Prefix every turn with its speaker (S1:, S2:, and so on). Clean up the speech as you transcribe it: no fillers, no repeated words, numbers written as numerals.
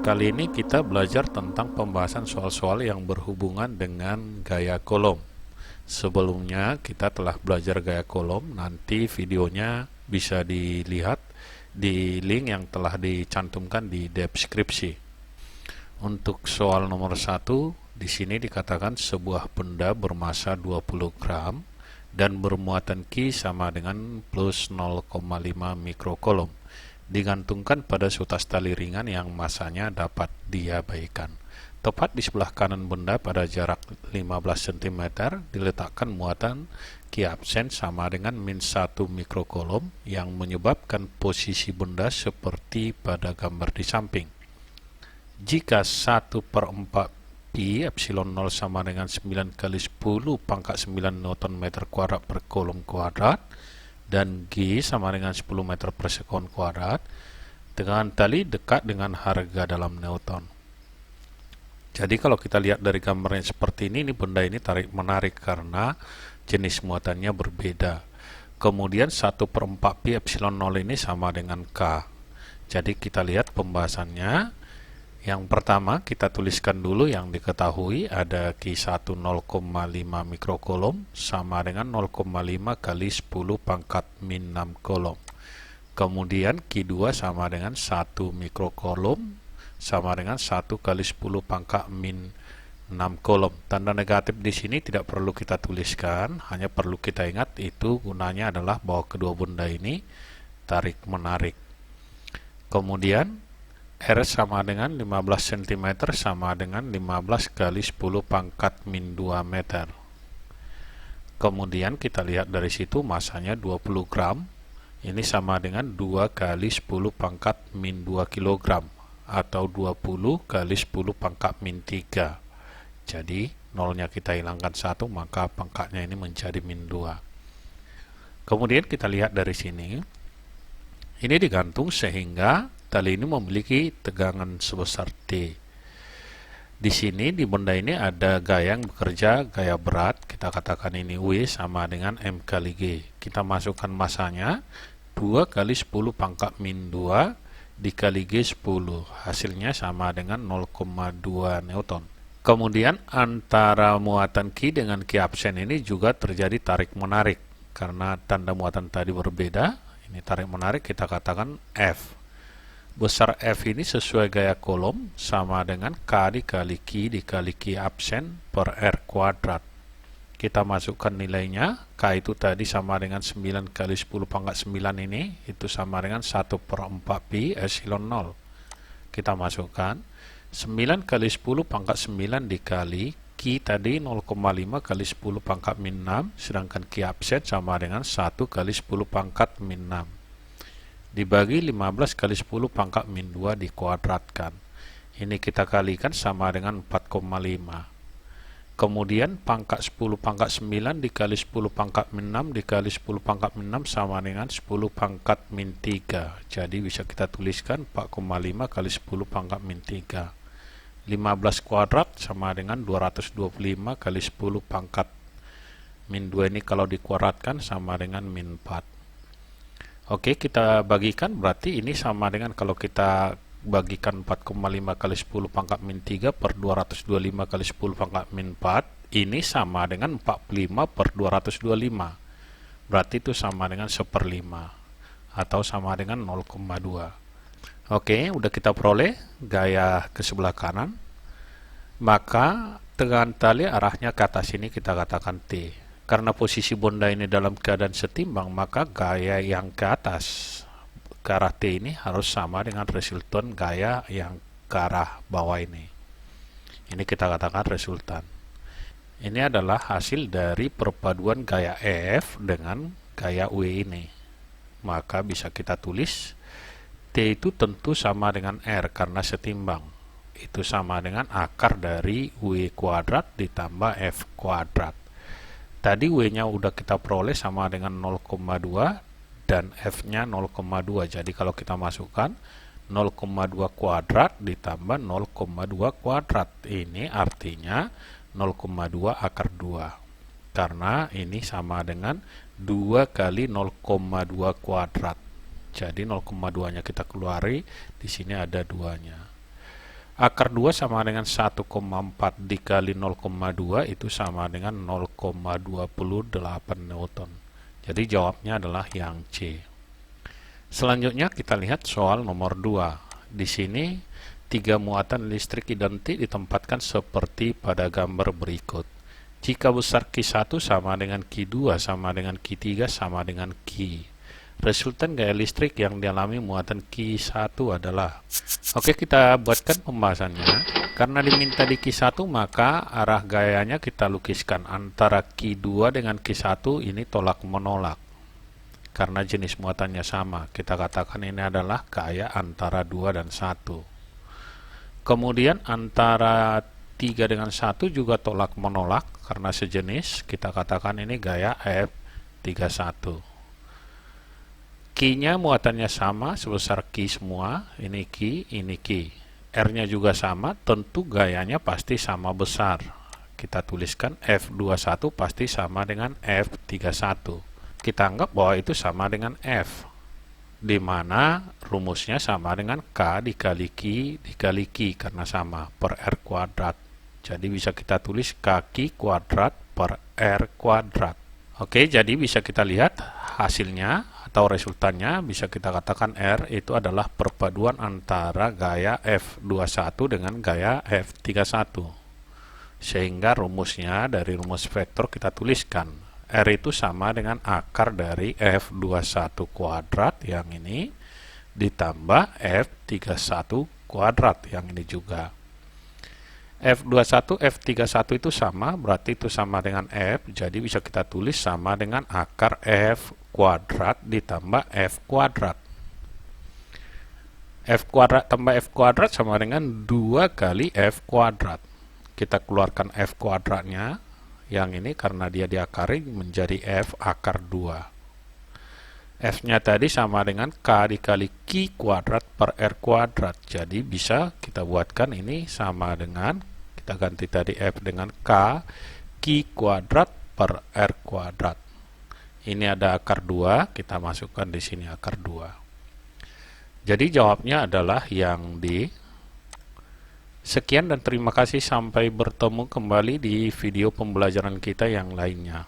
S1: Kali ini kita belajar tentang pembahasan soal-soal yang berhubungan dengan gaya kolom. Sebelumnya kita telah belajar gaya kolom, nanti videonya bisa dilihat di link yang telah dicantumkan di deskripsi. Untuk soal nomor 1, di sini dikatakan sebuah benda bermassa 20 gram dan bermuatan Q sama dengan plus 0,5 mikrokolom, digantungkan pada sutas tali ringan yang masanya dapat diabaikan. Tepat di sebelah kanan benda pada jarak 15 cm diletakkan muatan Q absen sama dengan min 1 mikrokolom yang menyebabkan posisi benda seperti pada gambar di samping. Jika 1/4 pi epsilon 0 sama dengan 9 kali 10 pangkat 9 Newton meter kuadrat per kolom kuadrat, dan G sama dengan 10 meter per sekon kuadrat, tegangan tali dekat dengan harga dalam Newton. Jadi kalau kita lihat dari gambarnya seperti ini benda ini tarik-menarik karena jenis muatannya berbeda. Kemudian 1/4 pi epsilon 0 ini sama dengan K. Jadi kita lihat pembahasannya. Yang pertama kita tuliskan dulu yang diketahui, ada Q1 0,5 mikrokolom sama dengan 0,5 kali 10 pangkat min 6 kolom. Kemudian Q2 sama dengan 1 mikrokolom sama dengan 1 kali 10 pangkat min 6 kolom. Tanda negatif di sini tidak perlu kita tuliskan, hanya perlu kita ingat itu gunanya adalah bahwa kedua benda ini tarik menarik. Kemudian R sama dengan 15 cm sama dengan 15 kali 10 pangkat min 2 meter. Kemudian kita lihat dari situ masanya 20 gram. Ini sama dengan 2 kali 10 pangkat min 2 kg atau 20 kali 10 pangkat min 3. Jadi nolnya kita hilangkan 1, maka pangkatnya ini menjadi min 2. Kemudian kita lihat dari sini. Ini digantung sehingga tali ini memiliki tegangan sebesar T. Di sini di benda ini ada gaya yang bekerja, gaya berat. Kita katakan ini W sama dengan M kali G. Kita masukkan masanya 2 kali 10 pangkat min 2 dikali G 10. Hasilnya sama dengan 0,2 Newton. Kemudian antara muatan Q dengan Q absen ini juga terjadi tarik-menarik. Karena tanda muatan tadi berbeda, ini tarik-menarik kita katakan F. Besar F ini sesuai gaya kolom sama dengan K dikali Q dikali Q absen per R kuadrat. Kita masukkan nilainya. K itu tadi sama dengan 9 kali 10 pangkat 9 ini, itu sama dengan 1/4 pi epsilon 0. Kita masukkan 9 kali 10 pangkat 9 dikali Q tadi 0,5 kali 10 pangkat min 6, sedangkan Q absen sama dengan 1 kali 10 pangkat min 6. Dibagi 15 kali 10 pangkat min 2 dikuadratkan. Ini kita kalikan sama dengan 4,5. Kemudian pangkat 10 pangkat 9 dikali 10 pangkat min 6 dikali 10 pangkat min 6 sama dengan 10 pangkat min 3. Jadi bisa kita tuliskan 4,5 kali 10 pangkat min 3. 15 kuadrat sama dengan 225 kali 10 pangkat min 2 ini kalau dikuadratkan sama dengan min 4. Oke, kita bagikan, berarti ini sama dengan kalau kita bagikan 4,5 kali 10 pangkat min 3 per 225 kali 10 pangkat min 4, ini sama dengan 45 per 225. Berarti itu sama dengan 1/5 atau sama dengan 0,2. Oke, udah kita peroleh gaya ke sebelah kanan. Maka tegangan tali arahnya ke atas ini kita katakan T. Karena posisi benda ini dalam keadaan setimbang, maka gaya yang ke atas, ke arah T ini harus sama dengan resultan gaya yang ke arah bawah ini. Ini kita katakan resultan. Ini adalah hasil dari perpaduan gaya F dengan gaya W ini. Maka bisa kita tulis T itu tentu sama dengan R karena setimbang. Itu sama dengan akar dari W kuadrat ditambah F kuadrat. Tadi W-nya udah kita peroleh sama dengan 0,2 dan F-nya 0,2. Jadi kalau kita masukkan 0,2 kuadrat ditambah 0,2 kuadrat. Ini artinya 0,2 akar 2. Karena ini sama dengan 2 kali 0,2 kuadrat. Jadi 0,2-nya kita keluari, di sini ada 2-nya. Akar 2 sama dengan 1,4 dikali 0,2 itu sama dengan 0,28 Newton. Jadi jawabnya adalah yang C. Selanjutnya kita lihat soal nomor 2. Di sini 3 muatan listrik identik ditempatkan seperti pada gambar berikut. Jika besar Q1 sama dengan Q2 sama dengan Q3 sama dengan Q. Resultan gaya listrik yang dialami muatan Q1 adalah. Oke, kita buatkan pembahasannya. Karena diminta di Q1, maka arah gayanya kita lukiskan. Antara Q2 dengan Q1 ini tolak menolak. Karena jenis muatannya sama, kita katakan ini adalah gaya antara 2 dan 1. Kemudian antara 3 dengan 1 juga tolak menolak karena sejenis, kita katakan ini gaya F31. Q-nya muatannya sama sebesar Q semua, ini Q, ini Q. R-nya juga sama, tentu gayanya pasti sama besar. Kita tuliskan F21 pasti sama dengan F31. Kita anggap bahwa itu sama dengan F, di mana rumusnya sama dengan K dikali Q dikali Q karena sama per R kuadrat. Jadi bisa kita tulis KQ kuadrat per R kuadrat. Oke, jadi bisa kita lihat hasilnya atau resultannya, bisa kita katakan R itu adalah perpaduan antara gaya F21 dengan gaya F31. Sehingga rumusnya dari rumus vektor kita tuliskan. R itu sama dengan akar dari F21 kuadrat yang ini ditambah F31 kuadrat yang ini juga. F21, F31 itu sama, berarti itu sama dengan F, jadi bisa kita tulis sama dengan akar F kuadrat ditambah F kuadrat. F kuadrat tambah F kuadrat sama dengan 2 kali F kuadrat. Kita keluarkan F kuadratnya, yang ini karena dia diakari menjadi F akar 2. F-nya tadi sama dengan K dikali Q kuadrat per R kuadrat. Jadi bisa kita buatkan ini sama dengan, kita ganti tadi F dengan K Q kuadrat per R kuadrat. Ini ada akar 2, kita masukkan di sini akar 2. Jadi jawabnya adalah yang D. Sekian dan terima kasih, sampai bertemu kembali di video pembelajaran kita yang lainnya.